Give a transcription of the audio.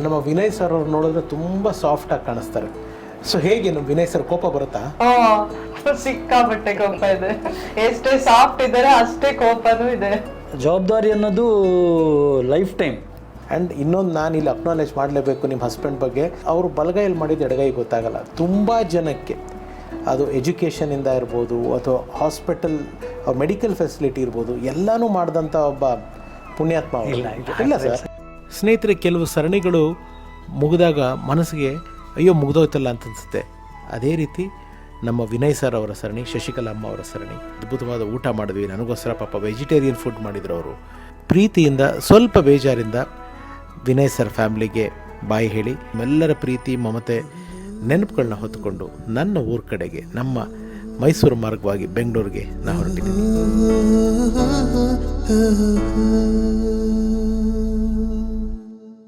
ನಮ್ಮ ವಿನಯ್ ಸರ್ ಅವ್ರು ನೋಡಿದ್ರೆ ತುಂಬ ಸಾಫ್ಟಾಗಿ ಕಾಣಿಸ್ತಾರೆ. ಸೊ ಹೇಗೆ ನಮ್ಮ ವಿನಯ್ ಸರ್ ಕೋಪ ಬರುತ್ತಾ? ಸಿಕ್ಕಾಪಟ್ಟೆ ಕೋಪ ಇದೆ. ಎಷ್ಟೇ ಸಾಫ್ಟ್ ಇದ್ದಾರೆ ಅಷ್ಟೇ ಕೋಪನೂ ಇದೆ. ಜವಾಬ್ದಾರಿ ಅನ್ನೋದು ಲೈಫ್ ಟೈಮ್. ಆ್ಯಂಡ್ ಇನ್ನೊಂದು ನಾನು ಇಲ್ಲಿ ಅಕ್ನಾಲೇಜ್ ಮಾಡಲೇಬೇಕು ನಿಮ್ಮ ಹಸ್ಬೆಂಡ್ ಬಗ್ಗೆ. ಅವರು ಬಲಗೈಯಲ್ಲಿ ಮಾಡಿದ ಎಡಗೈ ಗೊತ್ತಾಗಲ್ಲ. ತುಂಬ ಜನಕ್ಕೆ ಅದು ಎಜುಕೇಷನಿಂದ ಇರ್ಬೋದು ಅಥವಾ ಹಾಸ್ಪಿಟಲ್ ಮೆಡಿಕಲ್ ಫೆಸಿಲಿಟಿ ಇರ್ಬೋದು ಎಲ್ಲನೂ ಮಾಡಿದಂಥ ಒಬ್ಬ ಪುಣ್ಯಾತ್ಮ. ಇಲ್ಲ ಸರ್. ಸ್ನೇಹಿತರೆ, ಕೆಲವು ಸರಣಿಗಳು ಮುಗಿದಾಗ ಮನಸ್ಸಿಗೆ ಅಯ್ಯೋ ಮುಗಿದೋಯ್ತಲ್ಲ ಅಂತ ಅನಿಸುತ್ತೆ. ಅದೇ ರೀತಿ ನಮ್ಮ ವಿನಯ್ ಸರ್ ಅವರ ಸರಣಿ, ಶಶಿಕಲಾ ಅಮ್ಮ ಅವರ ಸರಣಿ, ಅದ್ಭುತವಾದ ಊಟ ಮಾಡಿದ್ವಿ. ನನಗೋಸ್ಕರ ಪಾಪ ವೆಜಿಟೇರಿಯನ್ ಫುಡ್ ಮಾಡಿದ್ರು ಅವರು. ಪ್ರೀತಿಯಿಂದ ಸ್ವಲ್ಪ ಬೇಜಾರಿಂದ ವಿನಯ್ ಸರ್ ಫ್ಯಾಮ್ಲಿಗೆ ಬಾಯಿ ಹೇಳಿ ಎಲ್ಲರ ಪ್ರೀತಿ ಮಮತೆ ನೆನಪುಗಳನ್ನ ಹೊತ್ತುಕೊಂಡು ನನ್ನ ಊರ ಕಡೆಗೆ ನಮ್ಮ ಮೈಸೂರು ಮಾರ್ಗವಾಗಿ ಬೆಂಗಳೂರಿಗೆ ನಾನು ಹೊರಟಿದ್ದೀನಿ.